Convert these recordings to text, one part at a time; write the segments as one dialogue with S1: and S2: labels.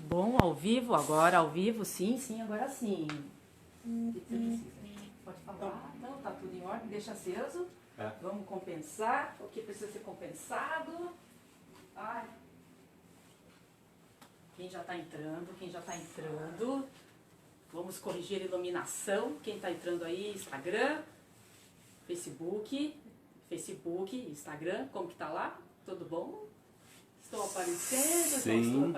S1: Bom, ao vivo, agora ao vivo, sim, agora sim. O que você precisa? Pode falar? Não, tá tudo em ordem, deixa aceso.
S2: É.
S1: Vamos compensar o que precisa ser compensado. Ai. Quem já está entrando. Vamos corrigir a iluminação. Quem está entrando aí, Instagram, Facebook, Instagram, como que tá lá? Tudo bom? Estou aparecendo,
S2: Sim,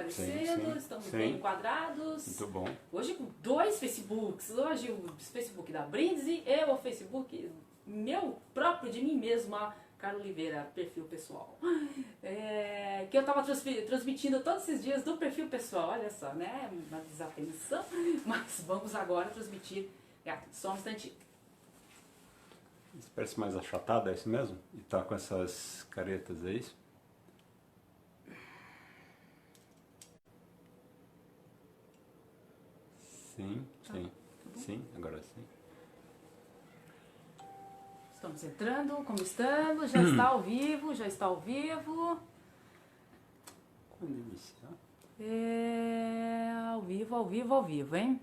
S1: estamos
S2: sim.
S1: bem enquadrados.
S2: Muito bom.
S1: Hoje com 2 Facebooks, hoje o Facebook da Brindisi e o Facebook meu próprio, de mim mesma, Carla Oliveira, perfil pessoal. Que eu estava transmitindo todos esses dias do perfil pessoal, olha só, né? Uma desatenção, mas vamos agora transmitir. Só um instantinho.
S2: Isso parece mais achatado, é isso mesmo? E tá com essas caretas, é isso? Sim, sim. Sim, agora sim.
S1: Estamos entrando, como estamos? Já está ao vivo,
S2: Quando iniciar?
S1: Ao vivo, hein?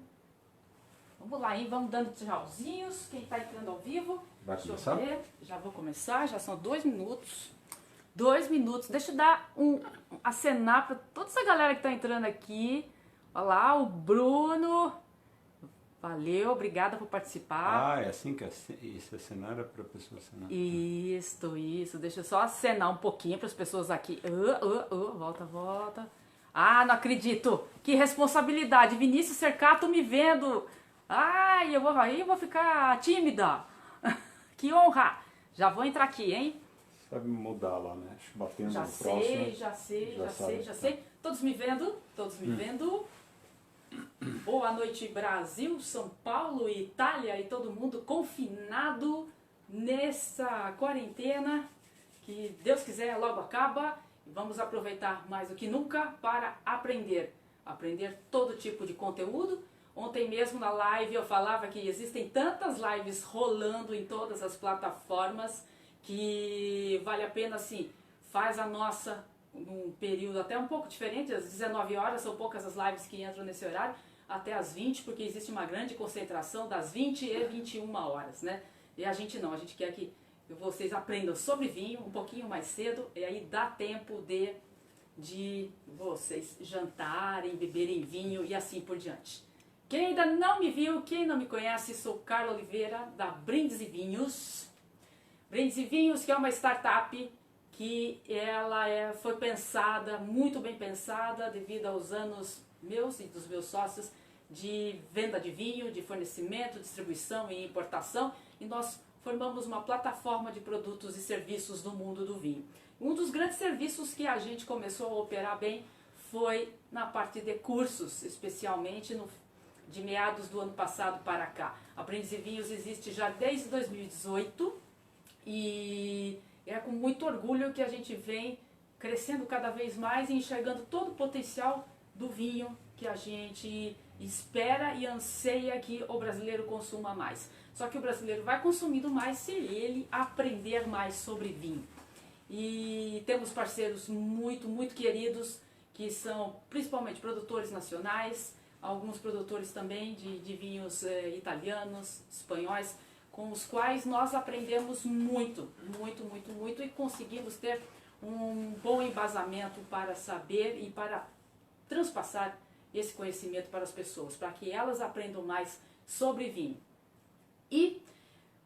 S1: Vamos lá, hein? Vamos dando tchauzinhos. Quem está entrando ao vivo?
S2: Vai
S1: Deixa eu
S2: começar?
S1: ver. Já vou começar, já são 2 minutos. 2 minutos. Deixa eu dar acenar para toda essa galera que está entrando aqui. Olha lá, o Bruno. Valeu, obrigada por participar.
S2: Ah, é assim que isso é cenário para a pessoa assinar.
S1: Isso. Deixa eu só acenar um pouquinho para as pessoas aqui. Volta. Ah, não acredito. Que responsabilidade. Vinícius Cercato me vendo. Ai, eu vou ficar tímida. Que honra. Já vou entrar aqui, hein?
S2: Sabe mudar lá, né? Batendo
S1: Já
S2: no próximo.
S1: sei. Todos me vendo? Boa noite, Brasil, São Paulo, Itália e todo mundo confinado nessa quarentena que Deus quiser logo acaba e vamos aproveitar mais do que nunca para aprender todo tipo de conteúdo. Ontem mesmo na live eu falava que existem tantas lives rolando em todas as plataformas que vale a pena, assim, faz a nossa num período até um pouco diferente, às 19 horas, são poucas as lives que entram nesse horário, até às 20, porque existe uma grande concentração das 20 e 21 horas, né? E a gente não, a gente quer que vocês aprendam sobre vinho um pouquinho mais cedo, e aí dá tempo de vocês jantarem, beberem vinho e assim por diante. Quem ainda não me viu, quem não me conhece, sou Carla Oliveira, da Brindisi Vinhos. Brindisi Vinhos, que é uma startup que ela foi pensada, muito bem pensada, devido aos anos meus e dos meus sócios de venda de vinho, de fornecimento, distribuição e importação, e nós formamos uma plataforma de produtos e serviços no mundo do vinho. Um dos grandes serviços que a gente começou a operar bem foi na parte de cursos, especialmente de meados do ano passado para cá. A Brindisi Vinhos existe já desde 2018 e é com muito orgulho que a gente vem crescendo cada vez mais e enxergando todo o potencial do vinho que a gente espera e anseia que o brasileiro consuma mais. Só que o brasileiro vai consumindo mais se ele aprender mais sobre vinho. E temos parceiros muito queridos, que são principalmente produtores nacionais, alguns produtores também de vinhos italianos, espanhóis, com os quais nós aprendemos muito e conseguimos ter um bom embasamento para saber e para transpassar esse conhecimento para as pessoas, para que elas aprendam mais sobre vinho. E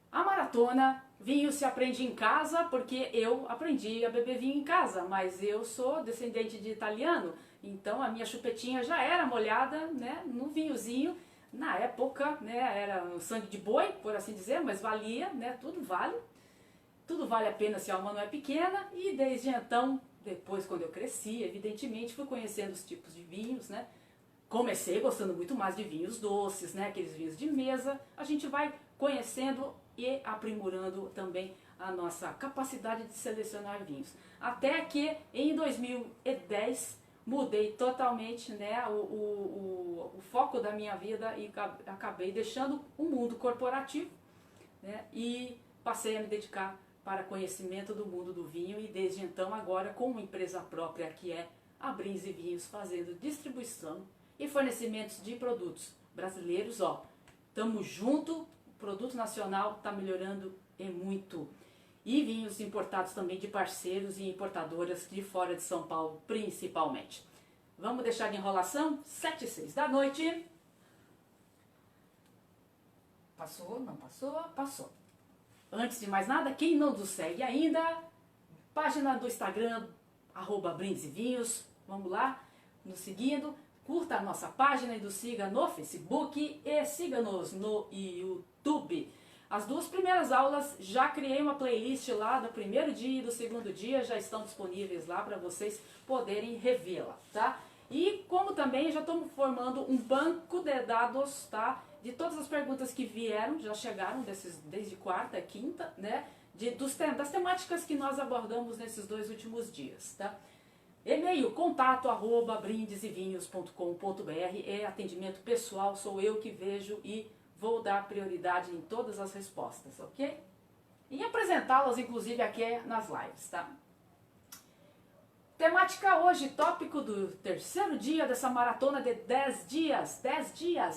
S1: a maratona, vinho se aprende em casa, porque eu aprendi a beber vinho em casa, mas eu sou descendente de italiano, então a minha chupetinha já era molhada, né, no vinhozinho. Na época, né, era um sangue de boi, por assim dizer, mas valia, né, tudo vale a pena se a alma não é pequena. E desde então, depois quando eu cresci, evidentemente, fui conhecendo os tipos de vinhos, né, comecei gostando muito mais de vinhos doces, né, aqueles vinhos de mesa. A gente vai conhecendo e aprimorando também a nossa capacidade de selecionar vinhos. Até que em 2010 mudei totalmente, né, o foco da minha vida e acabei deixando o mundo corporativo, né, e passei a me dedicar para conhecimento do mundo do vinho. E desde então agora com uma empresa própria que é a Brins e Vinhos fazendo distribuição e fornecimentos de produtos brasileiros, ó. Tamo junto, o produto nacional tá melhorando e muito. E vinhos importados também de parceiros e importadoras de fora de São Paulo, principalmente. Vamos deixar de enrolação? 7 e 6 da noite. Passou? Não passou? Passou. Antes de mais nada, quem não nos segue ainda, página do Instagram, @brindesvinhos, vamos lá, nos seguindo, curta a nossa página e nos siga no Facebook e siga-nos no YouTube. As 2 primeiras aulas, já criei uma playlist lá do primeiro dia e do segundo dia, já estão disponíveis lá para vocês poderem revê-la, tá? E como também já estamos formando um banco de dados, tá? De todas as perguntas que vieram, já chegaram desde quarta e quinta, né? Das temáticas que nós abordamos nesses 2 últimos dias, tá? E-mail, contato@brindesvinhos.com.br, é atendimento pessoal, sou eu que vejo e vou dar prioridade em todas as respostas, ok? E apresentá-las, inclusive, aqui nas lives, tá? Temática hoje, tópico do 3º dia dessa maratona de 10 dias,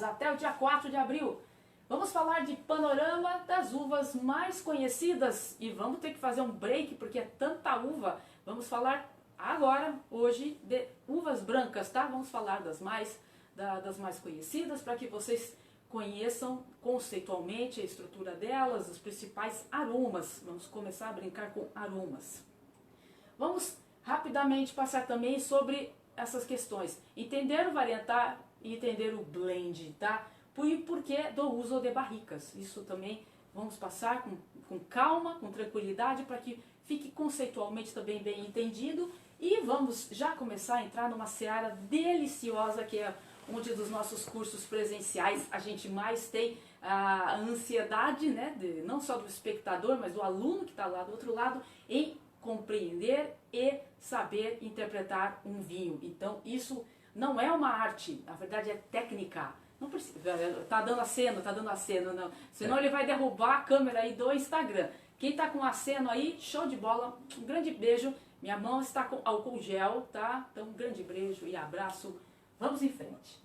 S1: até o dia 4 de abril. Vamos falar de panorama das uvas mais conhecidas e vamos ter que fazer um break porque é tanta uva. Vamos falar agora, hoje, de uvas brancas, tá? Vamos falar das mais conhecidas para que vocês conheçam conceitualmente a estrutura delas, os principais aromas. Vamos começar a brincar com aromas. Vamos rapidamente passar também sobre essas questões. Entender o varietar e entender o blend, tá? E por que do uso de barricas. Isso também vamos passar com calma, com tranquilidade, para que fique conceitualmente também bem entendido. E vamos já começar a entrar numa seara deliciosa que é onde dos nossos cursos presenciais a gente mais tem a ansiedade, né, não só do espectador, mas do aluno que está lá do outro lado, em compreender e saber interpretar um vinho. Então isso não é uma arte, na verdade é técnica. Não precisa, tá dando aceno, não. Senão ele vai derrubar a câmera aí do Instagram. Quem está com aceno aí, show de bola, um grande beijo. Minha mão está com álcool gel, tá? Então um grande beijo e abraço. Vamos em frente.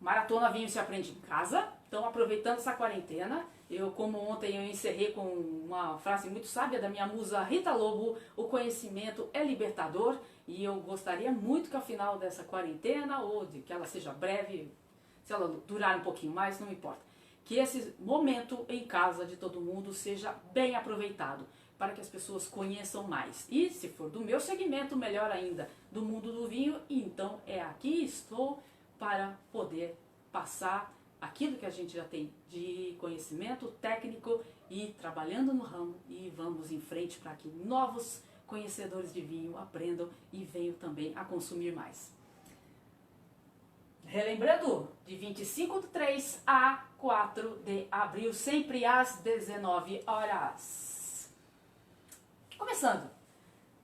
S1: Maratona Vinho se aprende em casa. Então, aproveitando essa quarentena, como ontem eu encerrei com uma frase muito sábia da minha musa Rita Lobo, o conhecimento é libertador, e eu gostaria muito que ao final dessa quarentena, ou de que ela seja breve, se ela durar um pouquinho mais, não importa, que esse momento em casa de todo mundo seja bem aproveitado, para que as pessoas conheçam mais. E se for do meu segmento, melhor ainda, do mundo do vinho, então aqui estou para poder passar aquilo que a gente já tem de conhecimento técnico e trabalhando no ramo, e vamos em frente para que novos conhecedores de vinho aprendam e venham também a consumir mais. Relembrando, de 25 de 3 a 4 de abril, sempre às 19 horas.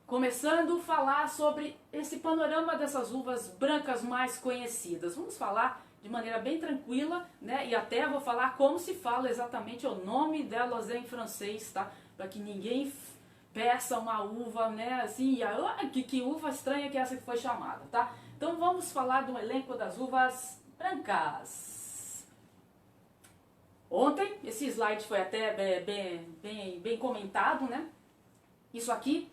S1: Começando a falar sobre esse panorama dessas uvas brancas mais conhecidas. Vamos falar de maneira bem tranquila, né? E até vou falar como se fala exatamente o nome delas em francês, tá? Para que ninguém peça uma uva, né? Assim, que uva estranha que é essa que foi chamada, tá? Então vamos falar do elenco das uvas brancas. Ontem, esse slide foi até bem comentado, né? Isso aqui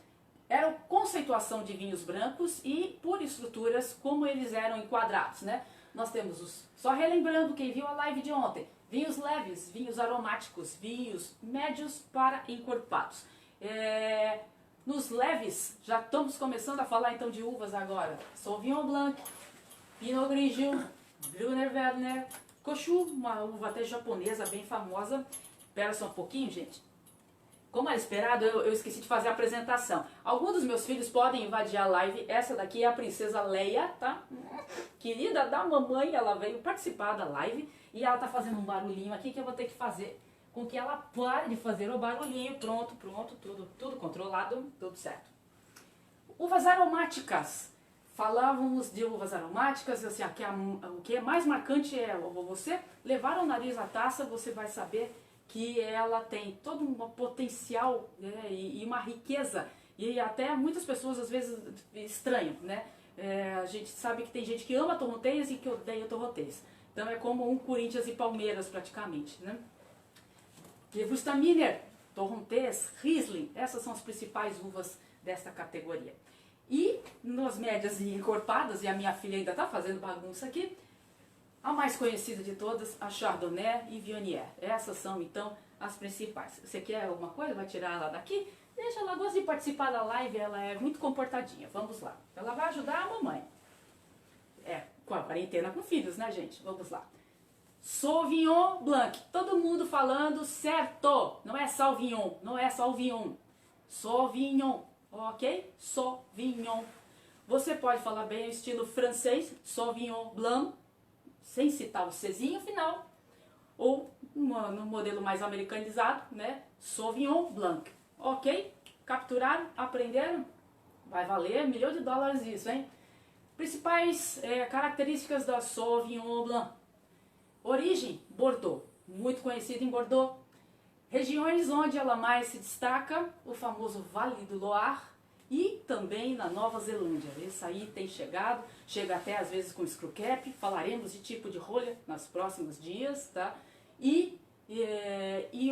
S1: era a conceituação de vinhos brancos e por estruturas como eles eram enquadrados, né? Nós temos só relembrando quem viu a live de ontem, vinhos leves, vinhos aromáticos, vinhos médios para encorpados. Nos leves, já estamos começando a falar então de uvas agora. Sauvignon Blanc, Pinot Grigio, Grüner Veltliner, Koshu, uma uva até japonesa bem famosa. Espera só um pouquinho, gente. Como era esperado, eu esqueci de fazer a apresentação. Alguns dos meus filhos podem invadir a live. Essa daqui é a princesa Leia, tá? Querida da mamãe, ela veio participar da live e ela tá fazendo um barulhinho aqui que eu vou ter que fazer com que ela pare de fazer o barulhinho. Pronto, tudo controlado, tudo certo. Uvas aromáticas. Falávamos de uvas aromáticas, assim, o que é mais marcante é você levar o nariz à taça, você vai saber que ela tem todo um potencial, né, e uma riqueza E até muitas pessoas às vezes estranham, né? A gente sabe que tem gente que ama torrontés e que odeia torrontés. Então é como um Corinthians e Palmeiras praticamente, né? Gewürztraminer, torrontés, Riesling, essas são as principais uvas desta categoria. E nas médias e encorpadas, e a minha filha ainda está fazendo bagunça aqui, a mais conhecida de todas, a Chardonnay e Viognier. Essas são então as principais. Você quer alguma coisa? Vai tirar ela daqui? Deixa ela, gosta de participar da live, ela é muito comportadinha. Vamos lá. Ela vai ajudar a mamãe. Com a quarentena com filhos, né, gente? Vamos lá. Sauvignon Blanc. Todo mundo falando certo. Não é Sauvignon, não é Sauvignon. Sauvignon, ok? Sauvignon. Você pode falar bem o estilo francês, Sauvignon Blanc, sem citar o Czinho final. Ou no modelo mais americanizado, né? Sauvignon Blanc. Ok? Capturaram? Aprenderam? Vai valer $1 milhão isso, hein? Principais características da Sauvignon Blanc. Origem, Bordeaux. Muito conhecida em Bordeaux. Regiões onde ela mais se destaca, o famoso Vale do Loire e também na Nova Zelândia. Esse aí tem chegado, chega até às vezes com screw cap. Falaremos de tipo de rolha nos próximos dias, tá? E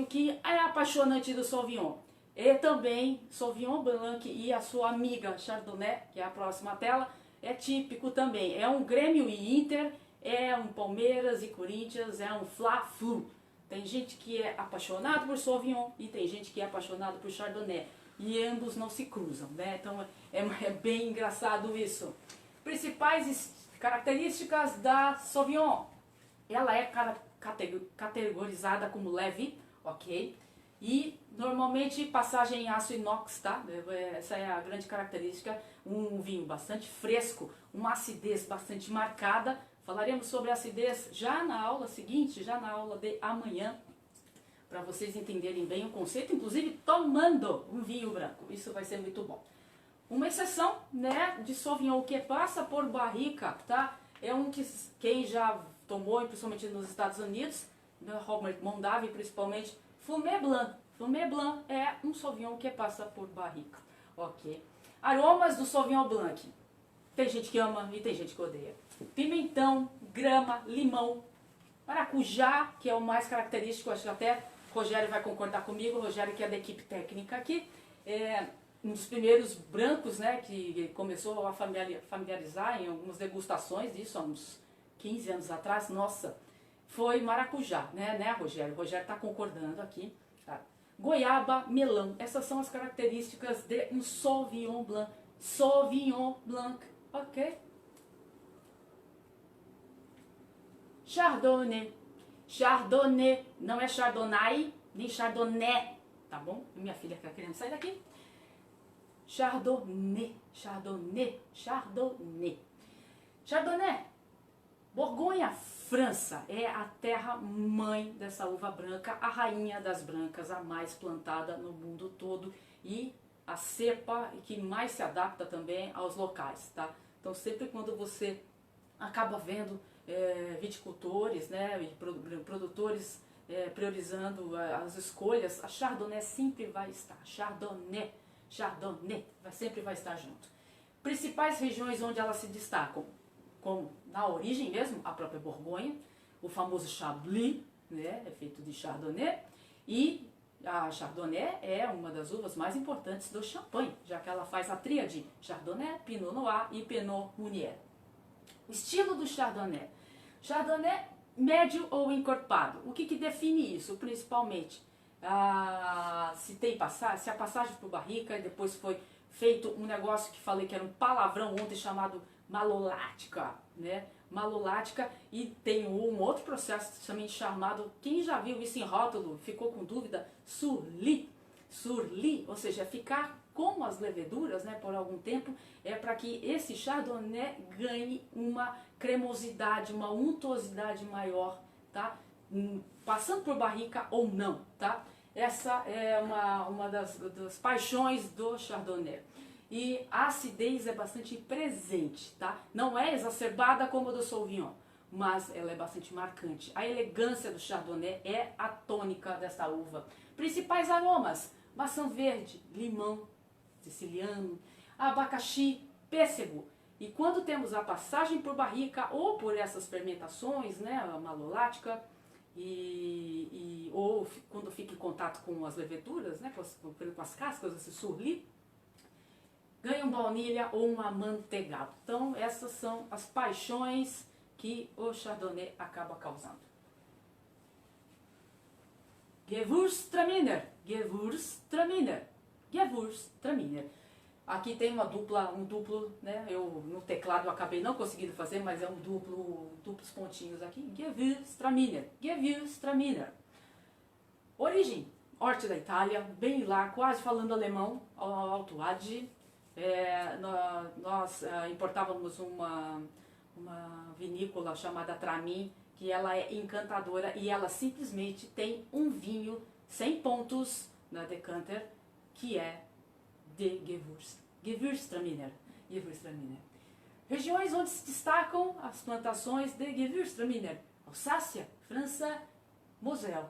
S1: o que é apaixonante do Sauvignon é também Sauvignon Blanc e a sua amiga Chardonnay, que é a próxima tela, é típico também. É um Grêmio e Inter, é um Palmeiras e Corinthians, é um Fla-Flu. Tem gente que é apaixonado por Sauvignon e tem gente que é apaixonado por Chardonnay. E ambos não se cruzam, né? Então é bem engraçado isso. Principais características da Sauvignon. Ela é categorizada como leve, ok? E normalmente passagem em aço inox, tá? Essa é a grande característica. Um vinho bastante fresco, uma acidez bastante marcada. Falaremos sobre acidez já na aula seguinte, já na aula de amanhã, para vocês entenderem bem o conceito, inclusive tomando um vinho branco. Isso vai ser muito bom. Uma exceção, né, de Sauvignon que passa por barrica, tá? É um que quem já tomou, principalmente nos Estados Unidos, né, Robert Mondavi principalmente, Fumé Blanc. Fumé Blanc é um Sauvignon que passa por barrica, ok? Aromas do Sauvignon Blanc. Tem gente que ama e tem gente que odeia. Pimentão, grama, limão, maracujá, que é o mais característico, acho que até o Rogério vai concordar comigo, o Rogério que é da equipe técnica aqui, é um dos primeiros brancos, né, que começou a familiarizar em algumas degustações disso há uns 15 anos atrás, nossa, foi maracujá, né Rogério? O Rogério está concordando aqui. Tá? Goiaba, melão, essas são as características de um Sauvignon Blanc. Sauvignon Blanc, ok? Chardonnay. Chardonnay, não é Chardonnay, nem Chardonnay, tá bom? Minha filha está querendo sair daqui. Chardonnay, Chardonnay, Chardonnay. Chardonnay, Borgonha, França, é a terra-mãe dessa uva branca, a rainha das brancas, a mais plantada no mundo todo e a cepa que mais se adapta também aos locais, tá? Então sempre quando você acaba vendo viticultores, né, e produtores priorizando as escolhas, a Chardonnay sempre vai estar, Chardonnay sempre vai estar junto. Principais regiões onde elas se destacam, como na origem mesmo, a própria Borgonha, o famoso Chablis, né, é feito de Chardonnay, e a Chardonnay é uma das uvas mais importantes do Champagne, já que ela faz a tríade Chardonnay, Pinot Noir e Pinot Meunier. O estilo do Chardonnay. Chardonnay médio ou encorpado. O que define isso, principalmente? Se a passagem por barrica e depois foi feito um negócio que falei que era um palavrão ontem chamado malolática, né? Malolática, e tem um outro processo também chamado, quem já viu isso em rótulo, ficou com dúvida, surli, ou seja, ficar com as leveduras, né, por algum tempo, é para que esse Chardonnay ganhe uma cremosidade, uma untuosidade maior, tá? Passando por barrica ou não, tá? Essa é uma das paixões do Chardonnay. E a acidez é bastante presente, tá? Não é exacerbada como a do Sauvignon, mas ela é bastante marcante. A elegância do Chardonnay é a tônica dessa uva. Principais aromas: maçã verde, limão, siciliano, abacaxi, pêssego. E quando temos a passagem por barrica ou por essas fermentações, né, a malolática, ou quando fica em contato com as leveduras, né, com as cascas, esse surli, ganha um baunilha ou um amanteigado. Então essas são as paixões que o Chardonnay acaba causando. Gewürztraminer, Gewürztraminer, Gewürztraminer. Aqui tem um duplo, né? Eu no teclado eu acabei não conseguindo fazer, mas é um duplos pontinhos aqui. Gewürztraminer, Gewürztraminer. Origem, norte da Itália, bem lá, quase falando alemão, Alto Adige. Nós importávamos uma vinícola chamada Tramin, que ela é encantadora e ela simplesmente tem um vinho 100 pontos na decanter, que é de Gewürztraminer. Regiões onde se destacam as plantações de Gewürztraminer: Alsácia, França, Moselle,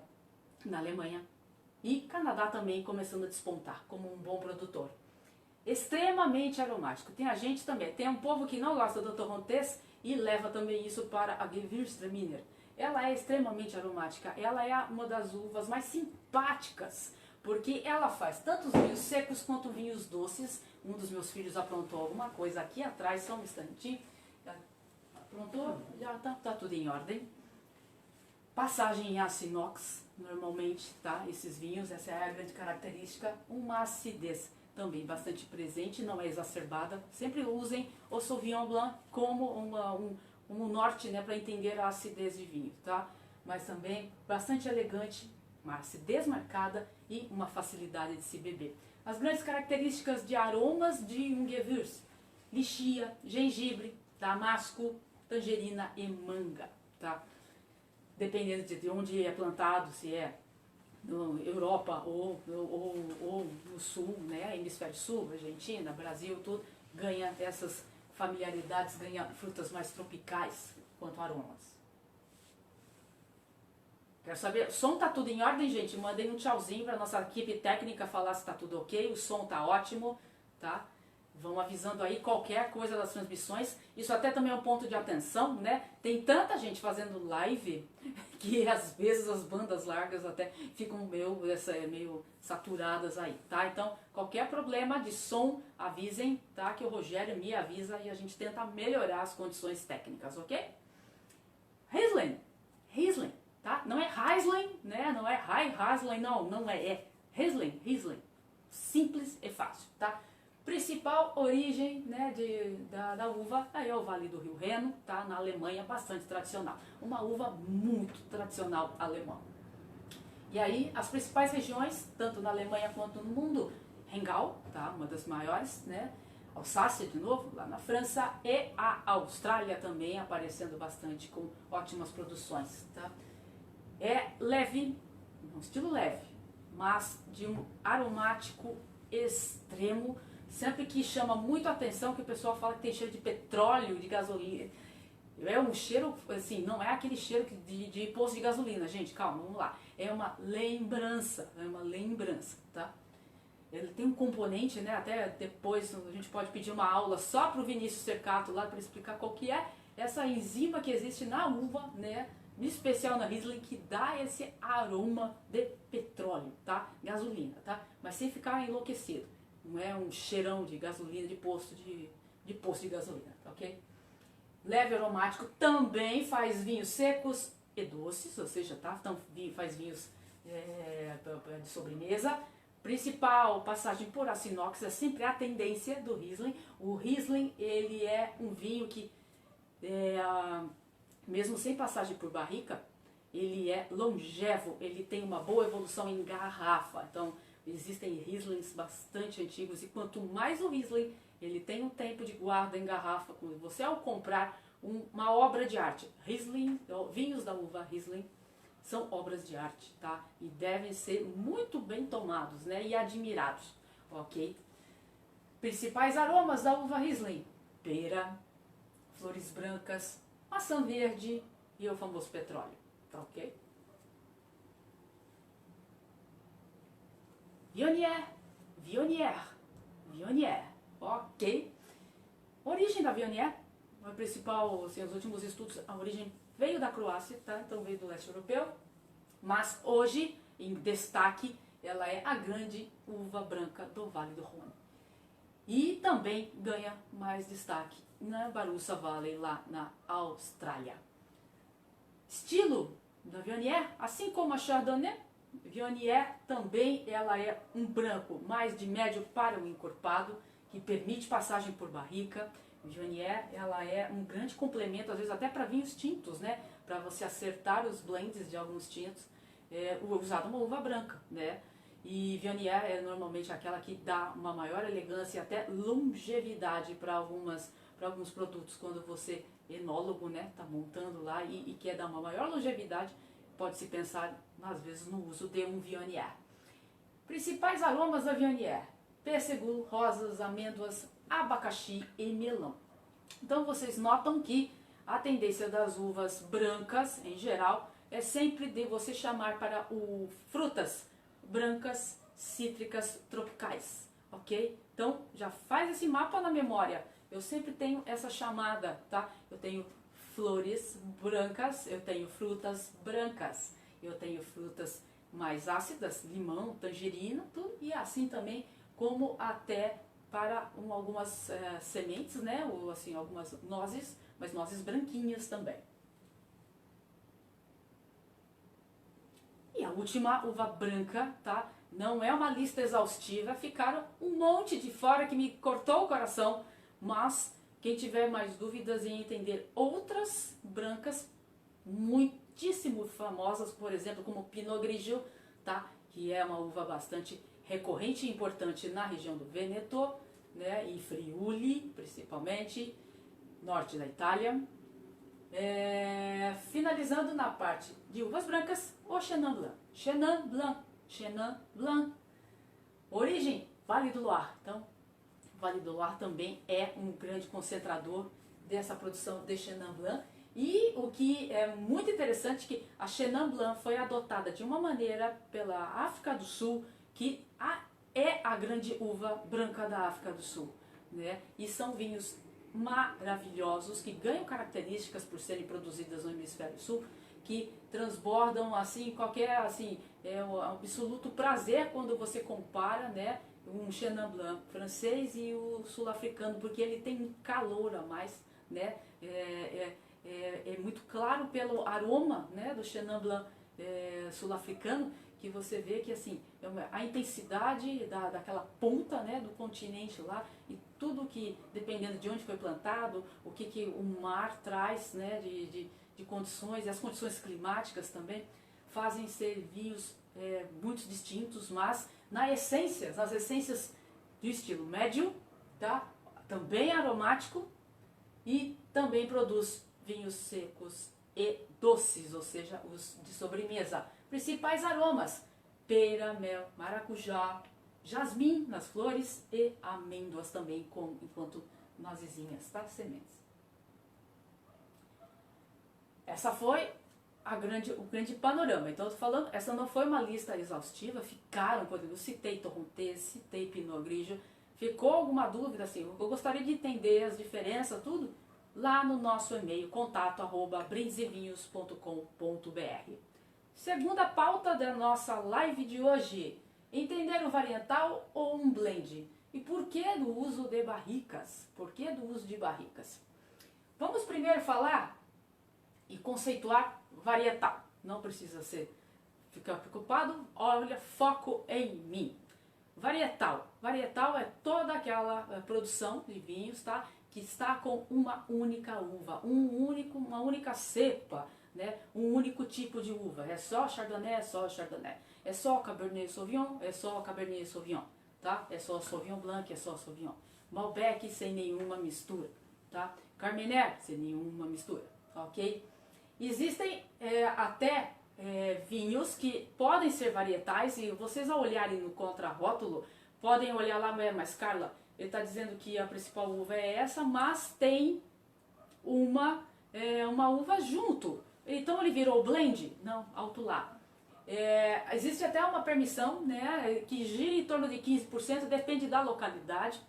S1: na Alemanha, e Canadá também começando a despontar como um bom produtor. Extremamente aromático. Tem a gente também, tem um povo que não gosta do torrontés e leva também isso para a Gewürztraminer. Ela é extremamente aromática, ela é uma das uvas mais simpáticas, porque ela faz tanto os vinhos secos quanto vinhos doces. Um dos meus filhos aprontou alguma coisa aqui atrás, só um instantinho. Aprontou? Já tá tudo em ordem. Passagem em aço inox, normalmente, tá? Esses vinhos, essa é a grande característica. Uma acidez também bastante presente, não é exacerbada. Sempre usem o Sauvignon Blanc como um norte, né, para entender a acidez de vinho, tá? Mas também bastante elegante, uma acidez marcada e uma facilidade de se beber. As grandes características de aromas de um Gewürz: lichia, gengibre, damasco, tangerina e manga, tá? Dependendo de onde é plantado, se é na Europa ou no sul, né, hemisfério sul, Argentina, Brasil, tudo, ganha essas familiaridades, ganha frutas mais tropicais quanto aromas. Quero saber, o som tá tudo em ordem, gente? Mandei um tchauzinho para nossa equipe técnica falar se tá tudo ok, o som tá ótimo, tá? Vão avisando aí qualquer coisa das transmissões. Isso até também é um ponto de atenção, né? Tem tanta gente fazendo live que às vezes as bandas largas até ficam meio saturadas aí, tá? Então, qualquer problema de som, avisem, tá? Que o Rogério me avisa e a gente tenta melhorar as condições técnicas, ok? Riesling, tá? Não é Riesling, né? Não é Riesling, não é Riesling. Simples e fácil, tá? Principal origem, né, da uva aí é o Vale do Rio Reno, tá? Na Alemanha, bastante tradicional. Uma uva muito tradicional alemã. E aí, as principais regiões, tanto na Alemanha quanto no mundo: Rheingau, tá? Uma das maiores, né? Alsácia, de novo, lá na França, e a Austrália também aparecendo bastante com ótimas produções, tá? É leve, um estilo leve, mas de um aromático extremo. Sempre que chama muito a atenção, que o pessoal fala que tem cheiro de petróleo, de gasolina. É um cheiro, assim, não é aquele cheiro de posto de gasolina, gente, calma, vamos lá. É uma lembrança, tá? Ele tem um componente, né, até depois a gente pode pedir uma aula só para o Vinícius Cercato lá para explicar qual que é essa enzima que existe na uva, né, em especial na Riesling, que dá esse aroma de petróleo, tá? Gasolina, tá? Mas sem ficar enlouquecido. Não é um cheirão de gasolina, de posto de gasolina, tá ok? Leve aromático, também faz vinhos secos e doces, ou seja, tá? Então faz vinhos de sobremesa. Principal passagem por aço inox é sempre a tendência do Riesling. O Riesling, ele é um vinho que, mesmo sem passagem por barrica, ele é longevo, ele tem uma boa evolução em garrafa. Então, existem Rieslings bastante antigos e quanto mais o Riesling ele tem um tempo de guarda em garrafa, você ao comprar uma obra de arte, Riesling, vinhos da uva Riesling são obras de arte, tá? E devem ser muito bem tomados, né? E admirados, ok? Principais aromas da uva Riesling: pera, flores brancas, maçã verde e o famoso petróleo, tá ok? Viognier, Viognier, ok. Origem da Viognier, a principal, assim, os últimos estudos, a origem veio da Croácia, tá? Então veio do leste europeu, mas hoje, em destaque, ela é a grande uva branca do Vale do Rhône. E também ganha mais destaque na Barossa Valley, lá na Austrália. Estilo da Viognier, assim como a Chardonnay, Viognier também ela é um branco mais de médio para o encorpado, que permite passagem por barrica. Viognier ela é um grande complemento, às vezes até para vinhos tintos, né? Para você acertar os blends de alguns tintos, usado uma uva branca, né? E Viognier é normalmente aquela que dá uma maior elegância e até longevidade para alguns produtos. Quando você, enólogo, né, está montando lá e quer dar uma maior longevidade, pode-se pensar, às vezes, no uso de um Viognier. Principais aromas da Viognier: pêssego, rosas, amêndoas, abacaxi e melão. Então vocês notam que a tendência das uvas brancas, em geral, é sempre de você chamar para frutas brancas, cítricas, tropicais, ok? Então já faz esse mapa na memória. Eu sempre tenho essa chamada, tá? Eu tenho flores brancas, eu tenho frutas brancas, eu tenho frutas mais ácidas, limão, tangerina, tudo, e assim também como até para algumas sementes, né? Ou assim, algumas nozes, mas nozes branquinhas também. E a última uva branca, tá? Não é uma lista exaustiva, ficaram um monte de fora que me cortou o coração, mas quem tiver mais dúvidas em entender outras brancas muitíssimo famosas, por exemplo, como Pinot Grigio, tá? Que é uma uva bastante recorrente e importante na região do Vêneto, né? E Friuli, principalmente, norte da Itália. Finalizando na parte de uvas brancas, o Chenin Blanc. Chenin Blanc, Chenin Blanc. Origem, Vale do Loire. Então, Vale do Loire também é um grande concentrador dessa produção de Chenin Blanc. E o que é muito interessante é que a Chenin Blanc foi adotada de uma maneira pela África do Sul, que é a grande uva branca da África do Sul, né? E são vinhos maravilhosos, que ganham características por serem produzidas no hemisfério sul, que transbordam assim qualquer, assim, é um absoluto prazer quando você compara, né, um Chenin Blanc francês e o sul-africano, porque ele tem um calor a mais, né? É muito claro pelo aroma, né, do Chenin Blanc sul-africano, que você vê que assim, a intensidade daquela ponta, né, do continente lá, e tudo que, dependendo de onde foi plantado, o que o mar traz, né, de condições, e as condições climáticas também, fazem ser vinhos muito distintos, mas nas essências do estilo médio, tá? Também aromático, e também produz vinhos secos e doces, ou seja, os de sobremesa. Principais aromas: pera, mel, maracujá, jasmim nas flores e amêndoas também, enquanto nozezinhas, tá? Sementes. Essa foi o grande panorama. Então eu tô falando, essa não foi uma lista exaustiva, ficaram, por exemplo, eu citei Torrontés, citei Pinot Grigio. Ficou alguma dúvida, assim, eu gostaria de entender as diferenças, tudo, lá no nosso e-mail, contato@brindesevinhos.com.br. Segunda pauta da nossa live de hoje: entender o varietal ou um blend? E por que do uso de barricas? Por que do uso de barricas? Vamos primeiro falar e conceituar varietal. Não precisa ficar preocupado, olha, foco em mim. Varietal. Varietal é toda aquela produção de vinhos, tá? Que está com uma única uva, uma única cepa, né? Um único tipo de uva. É só Chardonnay, é só Chardonnay. É só Cabernet Sauvignon, é só Cabernet Sauvignon, tá? É só Sauvignon Blanc, é só Sauvignon. Malbec sem nenhuma mistura, tá? Carmener sem nenhuma mistura, ok? Existem até vinhos que podem ser varietais, e vocês ao olharem no contrarótulo, podem olhar lá, mas Carla, ele está dizendo que a principal uva é essa, mas tem uma uva junto. Então ele virou blend? Não, alto lá. Existe até uma permissão, né, que gira em torno de 15%, depende da localidade,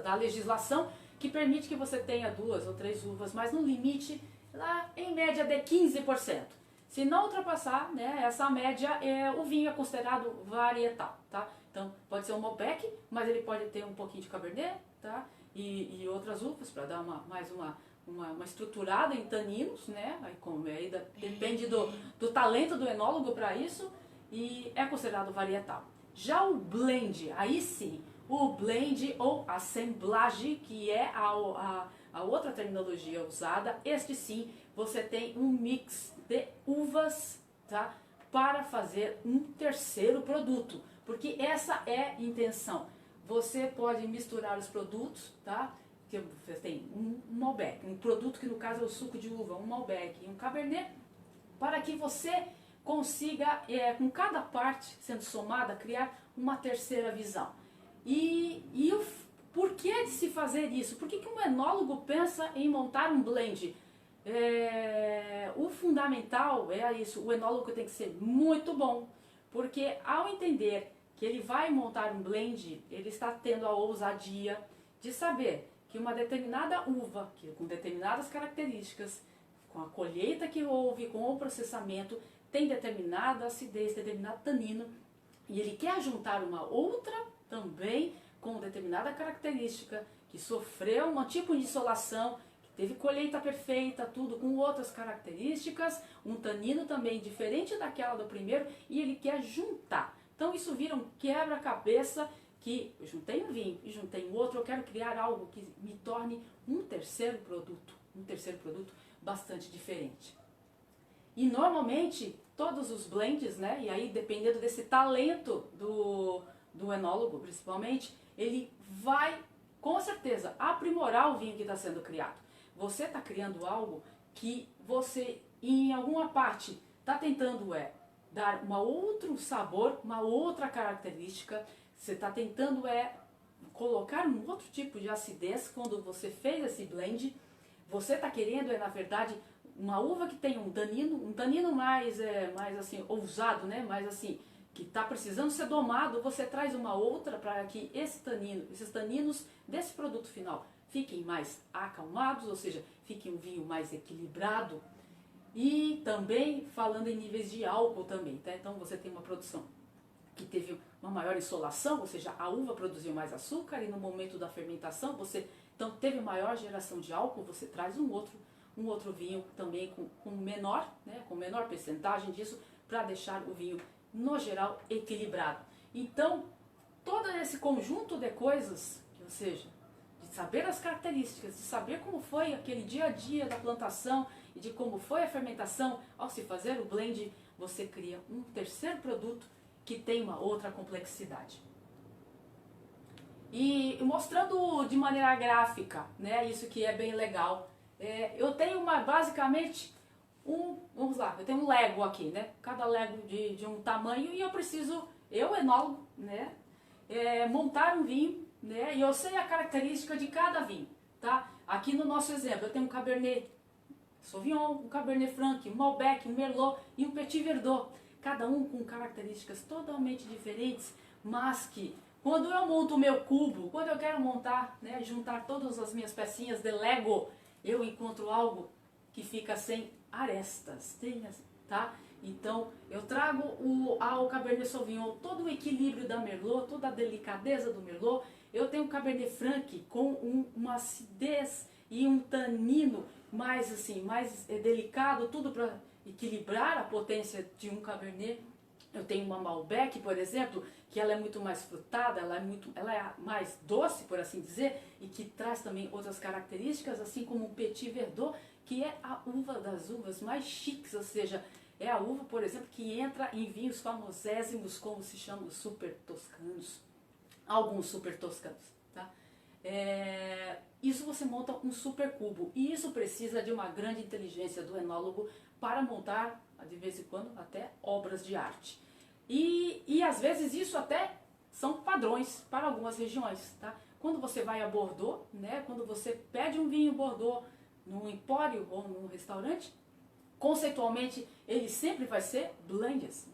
S1: da legislação, que permite que você tenha 2 ou 3 uvas, mas no limite, lá em média de 15%. Se não ultrapassar, né, essa média, o vinho é considerado varietal, tá? Então pode ser um Malbec, mas ele pode ter um pouquinho de Cabernet, tá? E outras uvas para dar mais uma estruturada em taninos, né? Aí depende do talento do enólogo para isso, e é considerado varietal. Já o blend, aí sim, o blend ou assemblage, que é a outra terminologia usada, este sim, você tem um mix de uvas, tá? Para fazer um terceiro produto, porque essa é a intenção. Você pode misturar os produtos, tá? Que você tem um Malbec, um produto que no caso é o suco de uva, um Malbec e um Cabernet, para que você consiga, com cada parte sendo somada, criar uma terceira visão. E o porquê de se fazer isso? Por que um enólogo pensa em montar um blend? O fundamental é isso, o enólogo tem que ser muito bom, porque ao entender que ele vai montar um blend, ele está tendo a ousadia de saber que uma determinada uva, com determinadas características, com a colheita que houve, com o processamento, tem determinada acidez, determinado tanino, e ele quer juntar uma outra também com determinada característica, que sofreu um tipo de insolação, que teve colheita perfeita, tudo com outras características, um tanino também diferente daquela do primeiro, e ele quer juntar. Então isso vira um quebra-cabeça, que eu juntei um vinho e juntei um outro, eu quero criar algo que me torne um terceiro produto bastante diferente. E normalmente todos os blends, né, e aí dependendo desse talento do enólogo principalmente, ele vai com certeza aprimorar o vinho que está sendo criado. Você está criando algo que você em alguma parte está tentando dar um outro sabor, uma outra característica. Você está tentando colocar um outro tipo de acidez quando você fez esse blend. Você está querendo, na verdade, uma uva que tem um tanino mais assim, ousado, né? Mais assim, que está precisando ser domado. Você traz uma outra para que esses taninos desse produto final fiquem mais acalmados, ou seja, fique um vinho mais equilibrado. E também falando em níveis de álcool também, tá? Então você tem uma produção que teve uma maior insolação, ou seja, a uva produziu mais açúcar e no momento da fermentação você então teve maior geração de álcool, você traz um outro vinho também com menor, né, com menor percentagem disso, para deixar o vinho no geral equilibrado. Então, todo esse conjunto de coisas, ou seja, de saber as características, de saber como foi aquele dia a dia da plantação e de como foi a fermentação, ao se fazer o blend, você cria um terceiro produto que tem uma outra complexidade. E mostrando de maneira gráfica, né, isso que é bem legal. Eu tenho basicamente vamos lá, eu tenho um Lego aqui, né, cada Lego de um tamanho, e eu preciso, enólogo, né, montar um vinho, né, e eu sei a característica de cada vinho, tá? Aqui no nosso exemplo, eu tenho um Cabernet Sauvignon, um Cabernet Franc, um Malbec, um Merlot e um Petit Verdot. Cada um com características totalmente diferentes, mas que quando eu monto o meu cubo, quando eu quero montar, né, juntar todas as minhas pecinhas de Lego, eu encontro algo que fica sem arestas, tá? Então eu trago ao Cabernet Sauvignon todo o equilíbrio da Merlot, toda a delicadeza do Merlot. Eu tenho o Cabernet Franc com uma acidez e um tanino mais assim, mais delicado, tudo para equilibrar a potência de um Cabernet. Eu tenho uma Malbec, por exemplo, que ela é muito mais frutada, ela é mais doce, por assim dizer, e que traz também outras características, assim como o Petit Verdot, que é a uva das uvas mais chiques, ou seja, é a uva, por exemplo, que entra em vinhos famosésimos, como se chamam, super toscanos, alguns super toscanos, tá? Isso você monta um super cubo, e isso precisa de uma grande inteligência do enólogo para montar, de vez em quando, até obras de arte. E às vezes isso até são padrões para algumas regiões, tá? Quando você vai a Bordeaux, né, quando você pede um vinho Bordeaux num empório ou num restaurante, conceitualmente, ele sempre vai ser blends.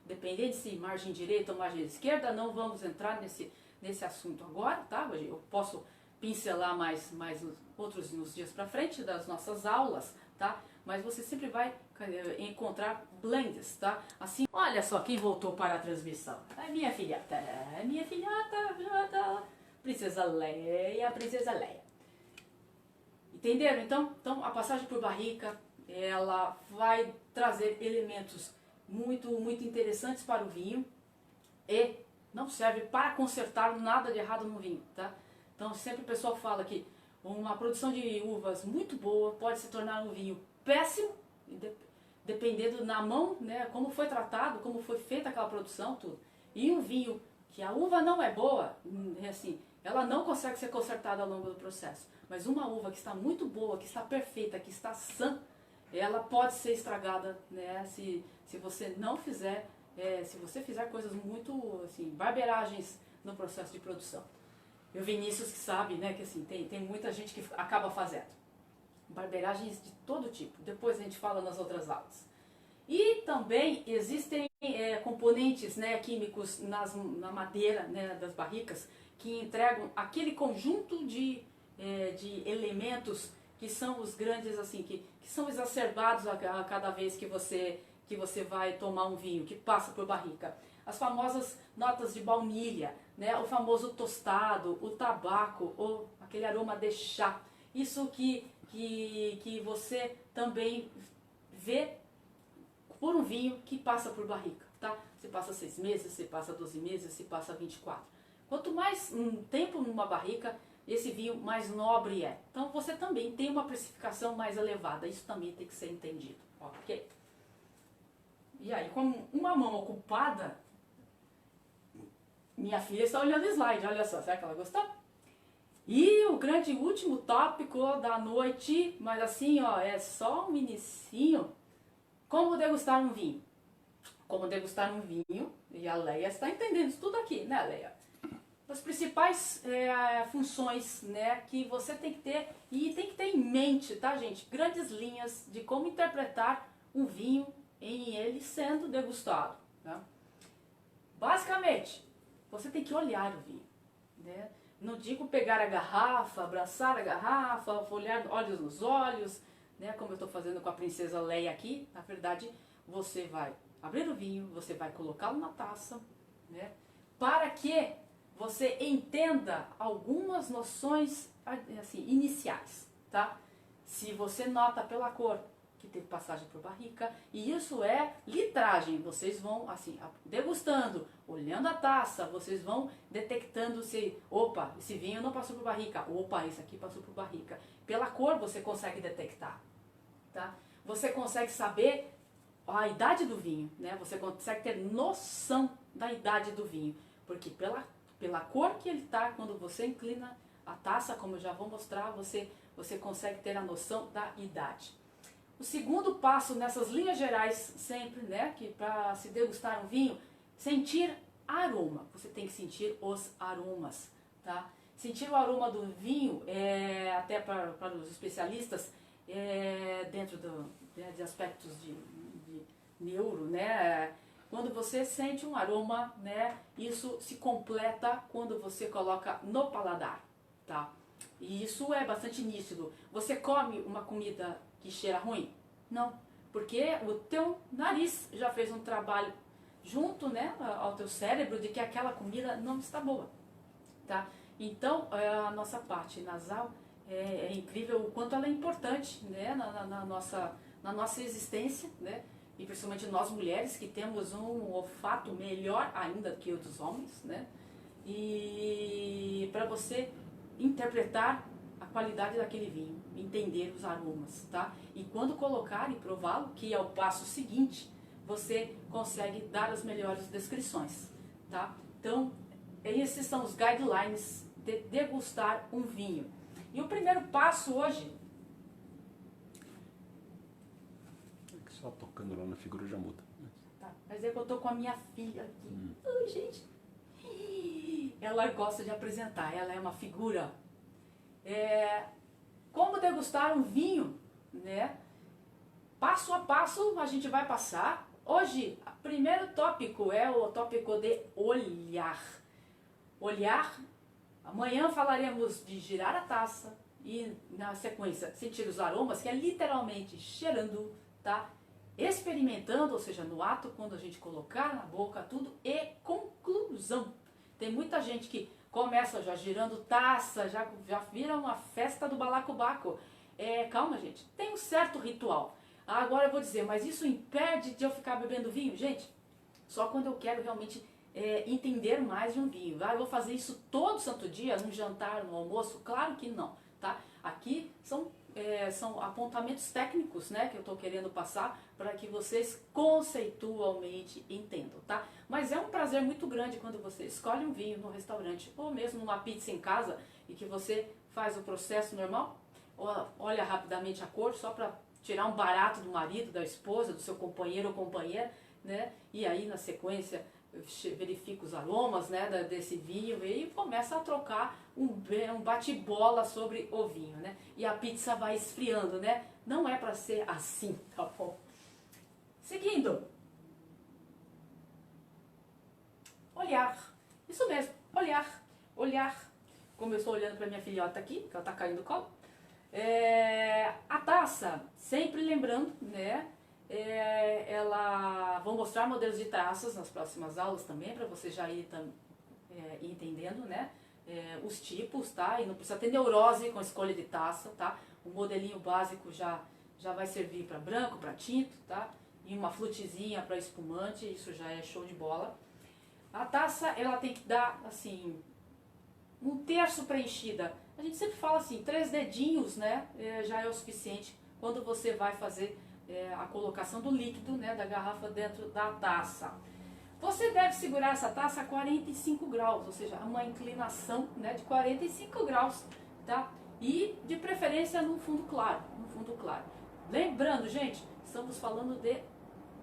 S1: Dependendo se margem direita ou margem esquerda, não vamos entrar nesse assunto agora, tá? Eu posso pincelar mais outros nos dias para frente das nossas aulas, tá? Mas você sempre vai encontrar blends, tá? Assim, olha só quem voltou para a transmissão. É minha filhata, Princesa Leia, Entenderam? Então a passagem por barrica, ela vai trazer elementos muito interessantes para o vinho e não serve para consertar nada de errado no vinho, tá? Então sempre o pessoal fala que uma produção de uvas muito boa pode se tornar um vinho péssimo, dependendo na mão, né, como foi tratado, como foi feita aquela produção, tudo. E um vinho que a uva não é boa, assim, ela não consegue ser consertada ao longo do processo. Mas uma uva que está muito boa, que está perfeita, que está sã, ela pode ser estragada, né, se você não fizer, se você fizer coisas muito, assim, barberagens no processo de produção. E o Vinícius que sabe, né, que assim, tem muita gente que acaba fazendo barbeiragens de todo tipo. Depois a gente fala nas outras aulas. E também existem componentes, né, químicos na madeira, né, das barricas que entregam aquele conjunto de elementos que são os grandes, assim, que são exacerbados a cada vez que você vai tomar um vinho, que passa por barrica. As famosas notas de baunilha, né, o famoso tostado, o tabaco, ou aquele aroma de chá. Isso que você também vê por um vinho que passa por barrica, tá? Você passa 6 meses, você passa 12 meses, você passa 24. Quanto mais tempo numa barrica, esse vinho mais nobre é. Então você também tem uma precificação mais elevada. Isso também tem que ser entendido, ok? E aí, com uma mão ocupada, minha filha está olhando o slide, olha só, será que ela gostou? E o grande último tópico da noite, mas assim, ó, é só um inicinho. Como degustar um vinho? Como degustar um vinho, e a Leia está entendendo isso tudo aqui, né, Leia? As principais funções, né, que você tem que ter, e tem que ter em mente, tá, gente? Grandes linhas de como interpretar um vinho em ele sendo degustado, né? Basicamente, você tem que olhar o vinho, né? Não digo pegar a garrafa, abraçar a garrafa, olhar olhos nos olhos, né, como eu estou fazendo com a princesa Leia aqui. Na verdade, você vai abrir o vinho, você vai colocá-lo na taça, né, para que você entenda algumas noções assim, iniciais, tá? Se você nota pela cor que teve passagem por barrica, e isso é litragem, vocês vão assim, degustando, olhando a taça, vocês vão detectando se, opa, esse vinho não passou por barrica, opa, esse aqui passou por barrica. Pela cor você consegue detectar, tá? Você consegue saber a idade do vinho, né? Você consegue ter noção da idade do vinho, porque pela cor que ele tá, quando você inclina a taça, como eu já vou mostrar, você consegue ter a noção da idade. O segundo passo nessas linhas gerais, sempre, né, que para se degustar um vinho, sentir aroma. Você tem que sentir os aromas, tá? Sentir o aroma do vinho, até para os especialistas, dentro de aspectos de neuro, né? Quando você sente um aroma, né, isso se completa quando você coloca no paladar, tá? E isso é bastante nítido. Você come uma comida que cheira ruim? Não, porque o teu nariz já fez um trabalho junto, né, ao teu cérebro de que aquela comida não está boa, tá? Então, a nossa parte nasal é incrível o quanto ela é importante, né, na nossa existência, né? E principalmente nós mulheres que temos um olfato melhor ainda que o dos homens, né? E para você interpretar a qualidade daquele vinho, entender os aromas, tá? E quando colocar e prová-lo, que é o passo seguinte, você consegue dar as melhores descrições, tá? Então, esses são os guidelines de degustar um vinho. E o primeiro passo hoje...
S2: Só tocando lá na figura já muda.
S1: Tá, mas é que eu tô com a minha filha aqui. Ai, gente. Ela gosta de apresentar, ela é uma figura. Como degustar um vinho, né? passo a passo a gente vai passar. Hoje, o primeiro tópico é o tópico de olhar. Olhar, amanhã falaremos de girar a taça e na sequência sentir os aromas, que é literalmente cheirando, tá? Experimentando, ou seja, no ato, quando a gente colocar na boca tudo, e conclusão. Tem muita gente que começa já girando taça, já vira uma festa do balacobaco. Calma, gente, tem um certo ritual. Agora eu vou dizer, mas isso impede de eu ficar bebendo vinho? Gente, só quando eu quero realmente entender mais de um vinho. Eu vou fazer isso todo santo dia, num jantar, no almoço? Claro que não, tá? Aqui são apontamentos técnicos, né, que eu estou querendo passar para que vocês conceitualmente entendam, tá? Mas é um prazer muito grande quando você escolhe um vinho no restaurante ou mesmo uma pizza em casa e que você faz o processo normal, olha rapidamente a cor só para tirar um barato do marido, da esposa, do seu companheiro ou companheira, né? E aí na sequência verifica os aromas, né, desse vinho e começa a trocar um bate-bola sobre o vinho, né? E a pizza vai esfriando, né? Não é para ser assim, tá bom? Seguindo. Olhar. Isso mesmo, olhar. Olhar. Como eu estou olhando para minha filhota aqui, que ela está caindo no colo. A taça, sempre lembrando, né? Vou mostrar modelos de taças nas próximas aulas também, para você já ir entendendo, né? Os tipos, tá? E não precisa ter neurose com a escolha de taça, tá? O modelinho básico já vai servir para branco, para tinto, tá? E uma flutezinha para espumante, isso já é show de bola. A taça, ela tem que dar, assim, um terço preenchida. A gente sempre fala assim, 3 dedinhos, né? Já é o suficiente quando você vai fazer a colocação do líquido, né, da garrafa dentro da taça. Você deve segurar essa taça a 45 graus, ou seja, uma inclinação, né, de 45 graus, tá? E de preferência no fundo claro, Lembrando, gente, estamos falando de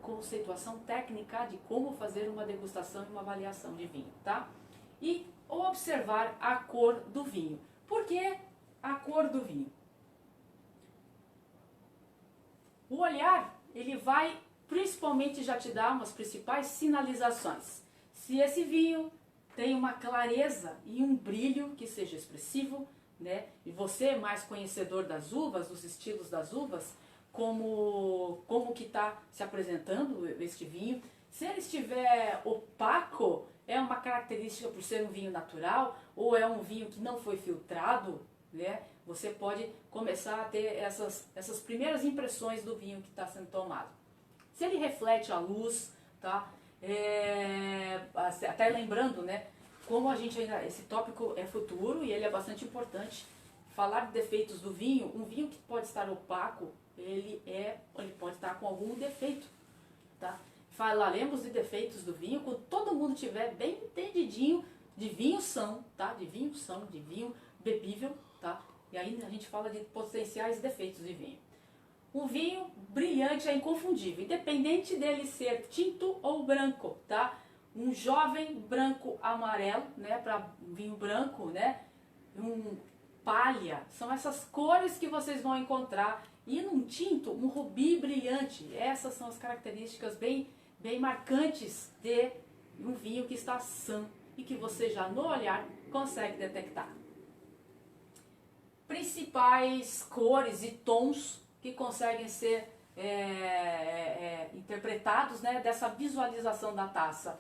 S1: conceituação técnica de como fazer uma degustação e uma avaliação de vinho, tá? E observar a cor do vinho. Por que a cor do vinho? O olhar, ele vai principalmente já te dar umas principais sinalizações. Se esse vinho tem uma clareza e um brilho que seja expressivo, né? E você, mais conhecedor das uvas, dos estilos das uvas, como que está se apresentando este vinho. Se ele estiver opaco, é uma característica por ser um vinho natural ou é um vinho que não foi filtrado, né? Você pode começar a ter essas primeiras impressões do vinho que está sendo tomado. Se ele reflete a luz, tá? Até lembrando, né? Como a gente ainda, esse tópico é futuro e ele é bastante importante. Falar de defeitos do vinho, um vinho que pode estar opaco, ele pode estar com algum defeito, tá? Falaremos de defeitos do vinho quando todo mundo tiver bem entendidinho de vinho são, tá? De vinho bebível, tá? E aí a gente fala de potenciais defeitos de vinho. Um vinho brilhante é inconfundível, independente dele ser tinto ou branco, tá? Um jovem branco amarelo, né? Para vinho branco, né? Um palha, são essas cores que vocês vão encontrar. E num tinto, um rubi brilhante. Essas são as características bem marcantes de um vinho que está sã e que você já no olhar consegue detectar. Principais cores e tons que conseguem ser interpretados, né, dessa visualização da taça.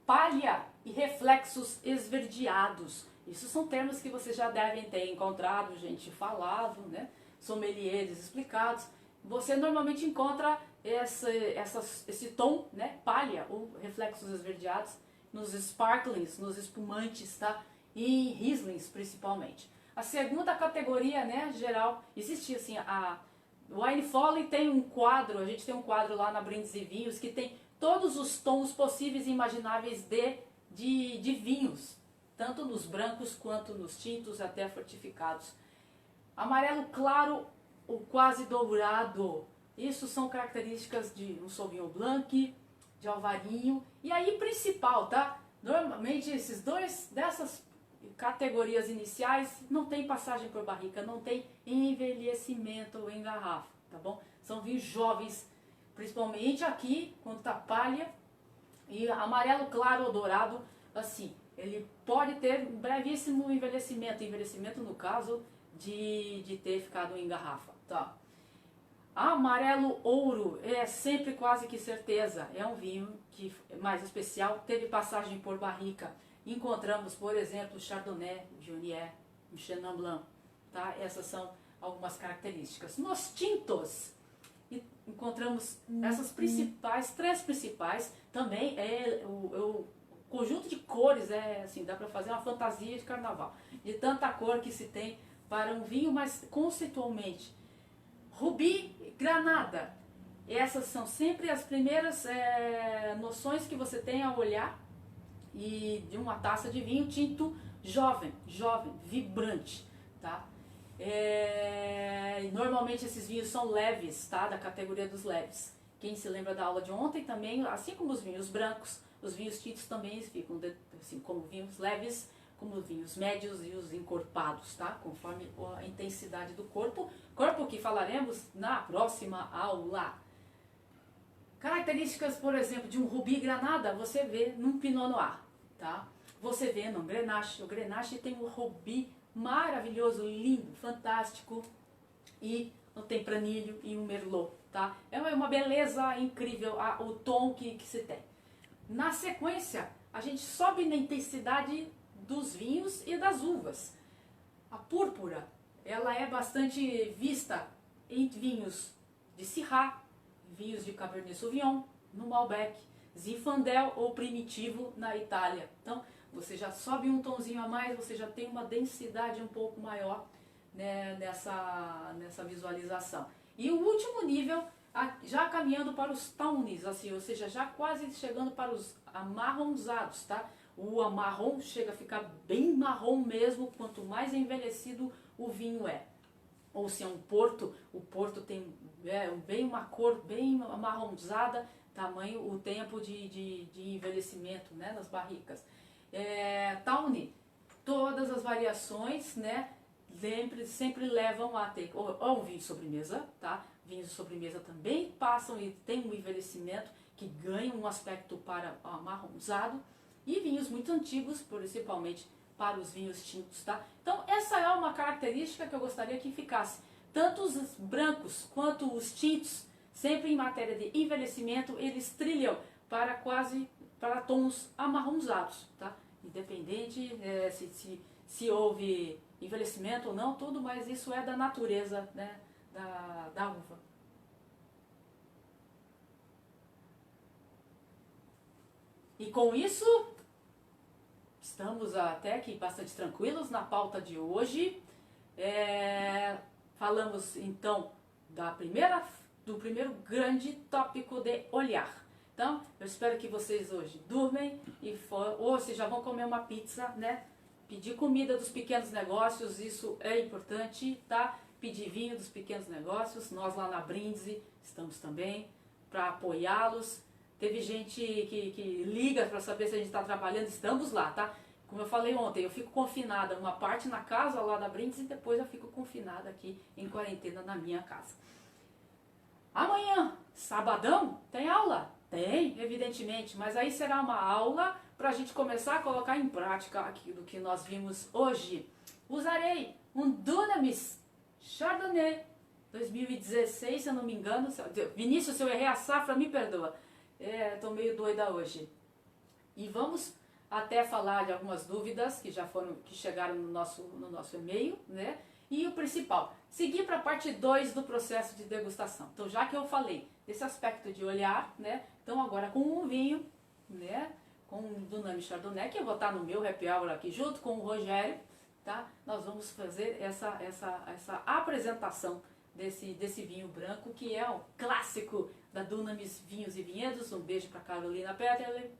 S1: Palha e reflexos esverdeados. Isso são termos que vocês já devem ter encontrado, gente falado, né? Sommeliers explicados. Você normalmente encontra esse tom, né? Palha ou reflexos esverdeados nos sparklings, nos espumantes, tá? E em Rieslings principalmente. A segunda categoria, né, geral, existe assim, o Wine Folly tem um quadro, a gente tem um quadro lá na Brindes e Vinhos que tem todos os tons possíveis e imagináveis de vinhos, tanto nos brancos quanto nos tintos até fortificados. Amarelo claro ou quase dourado, isso são características de um Sauvignon Blanc, de Alvarinho, e aí principal, tá? Normalmente dessas categorias iniciais não tem passagem por barrica, não tem envelhecimento em garrafa, tá bom? São vinhos jovens, principalmente aqui, quando tá palha, e amarelo claro ou dourado, assim, ele pode ter um brevíssimo envelhecimento no caso de ter ficado em garrafa, tá? Amarelo ouro é sempre quase que certeza, é um vinho que mais especial, teve passagem por barrica. Encontramos, por exemplo, Chardonnay, Viognier, Chenin Blanc, tá? Essas são algumas características. Nos tintos, encontramos essas principais, três principais, também é o conjunto de cores, assim, dá para fazer uma fantasia de carnaval, de tanta cor que se tem para um vinho, mas conceitualmente, Rubi, Granada, essas são sempre as primeiras noções que você tem ao olhar e de uma taça de vinho tinto jovem, vibrante, tá? Normalmente esses vinhos são leves, tá? Da categoria dos leves. Quem se lembra da aula de ontem também, assim como os vinhos brancos, os vinhos tintos também ficam assim, como vinhos leves, como vinhos médios e os encorpados, tá? Conforme a intensidade do corpo que falaremos na próxima aula. Características, por exemplo, de um Rubi Granada, você vê num Pinot Noir, tá? Você vê num Grenache. O Grenache tem um Rubi maravilhoso, lindo, fantástico, e um Tempranillo e um Merlot, tá? É uma beleza incrível o tom que se tem. Na sequência, a gente sobe na intensidade dos vinhos e das uvas. A púrpura, ela é bastante vista em vinhos de Syrah, vinhos de Cabernet Sauvignon, no Malbec, Zinfandel ou Primitivo na Itália. Então, você já sobe um tonzinho a mais, você já tem uma densidade um pouco maior, né, nessa visualização. E o último nível, já caminhando para os tawnies, assim, ou seja, já quase chegando para os amarronzados, tá? O marrom chega a ficar bem marrom mesmo, quanto mais envelhecido o vinho é. Ou se é um porto, o porto tem bem uma cor bem amarronzada, tamanho, o tempo de envelhecimento, né, nas barricas. Tawny, todas as variações, né, sempre levam a ter ou um vinho de sobremesa, tá? Vinhos de sobremesa também passam e tem um envelhecimento que ganha um aspecto para amarronzado. E vinhos muito antigos, principalmente para os vinhos tintos, tá? Então, essa é uma característica que eu gostaria que ficasse. Tanto os brancos quanto os tintos, sempre em matéria de envelhecimento, eles trilham para tons amarronzados, tá? Independente se houve envelhecimento ou não, tudo, mas isso é da natureza, né, da uva. E com isso, estamos até aqui bastante tranquilos na pauta de hoje. Falamos então do primeiro grande tópico de olhar. Então, eu espero que vocês hoje durmem ou se já vão comer uma pizza, né? Pedir comida dos pequenos negócios, isso é importante, tá? Pedir vinho dos pequenos negócios, nós lá na Brindisi estamos também para apoiá-los. Teve gente que liga para saber se a gente está trabalhando, estamos lá, tá? Como eu falei ontem, eu fico confinada, uma parte na casa lá da Brindisi e depois eu fico confinada aqui em quarentena na minha casa. Amanhã, sabadão, tem aula? Tem, evidentemente, mas aí será uma aula para a gente começar a colocar em prática aquilo que nós vimos hoje. Usarei um Dunamis Chardonnay 2016, se eu não me engano. Vinícius, se eu errei a safra, me perdoa. Estou meio doida hoje. E vamos até falar de algumas dúvidas que chegaram no nosso e-mail, né? E o principal, seguir para a parte 2 do processo de degustação. Então, já que eu falei desse aspecto de olhar, né? Então, agora com um vinho, né? Com um Dunamis Chardonnay, que eu vou estar no meu happy hour aqui junto com o Rogério, tá? Nós vamos fazer essa apresentação desse vinho branco, que é o clássico da Dunamis Vinhos e Vinhedos. Um beijo para Carolina Peterle,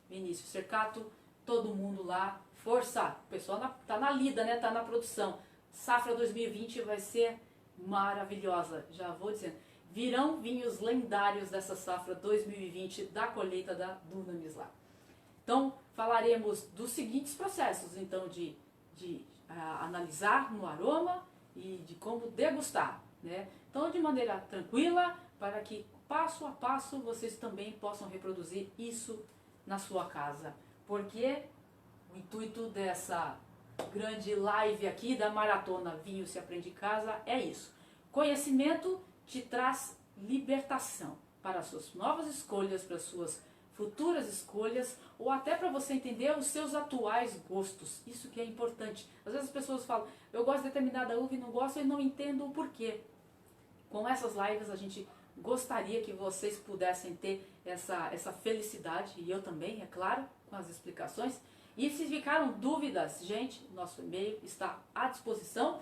S1: Vinícius Cercato, todo mundo lá. Força! O pessoal tá na lida, né? Tá na produção. Safra 2020 vai ser maravilhosa, já vou dizendo. Virão vinhos lendários dessa safra 2020 da colheita da Dunamis lá. Então, falaremos dos seguintes processos, então, de analisar no aroma e de como degustar. né? Então, de maneira tranquila, para que passo a passo vocês também possam reproduzir isso na sua casa. Porque o intuito dessa grande live aqui da Maratona Vinho Se Aprende em Casa é isso. Conhecimento te traz libertação para as suas novas escolhas, para as suas futuras escolhas, ou até para você entender os seus atuais gostos. Isso que é importante. Às vezes as pessoas falam, eu gosto de determinada uva e não gosto e não entendo o porquê. Com essas lives a gente gostaria que vocês pudessem ter essa felicidade, e eu também, é claro, com as explicações. E se ficaram dúvidas, gente, nosso e-mail está à disposição.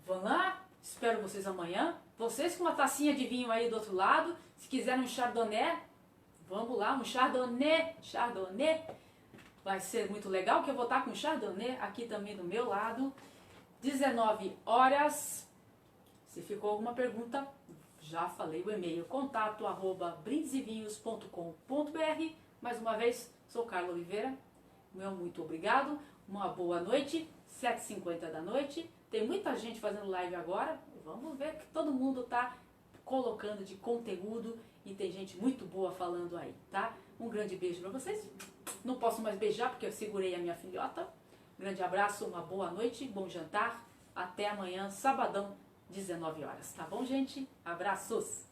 S1: Vão lá, espero vocês amanhã. Vocês com uma tacinha de vinho aí do outro lado, se quiserem um chardonnay, vamos lá, um chardonnay, vai ser muito legal, que eu vou estar com chardonnay aqui também do meu lado. 19 horas. Se ficou alguma pergunta, já falei o e-mail, contato@brindesevinhos.com.br. Mais uma vez, sou Carla Oliveira. Meu muito obrigado, uma boa noite, 7h50 da noite. Tem muita gente fazendo live agora, vamos ver que todo mundo está colocando de conteúdo e tem gente muito boa falando aí, tá? Um grande beijo para vocês. Não posso mais beijar porque eu segurei a minha filhota. Grande abraço, uma boa noite, bom jantar. Até amanhã, sabadão, 19 horas. Tá bom, gente? Abraços!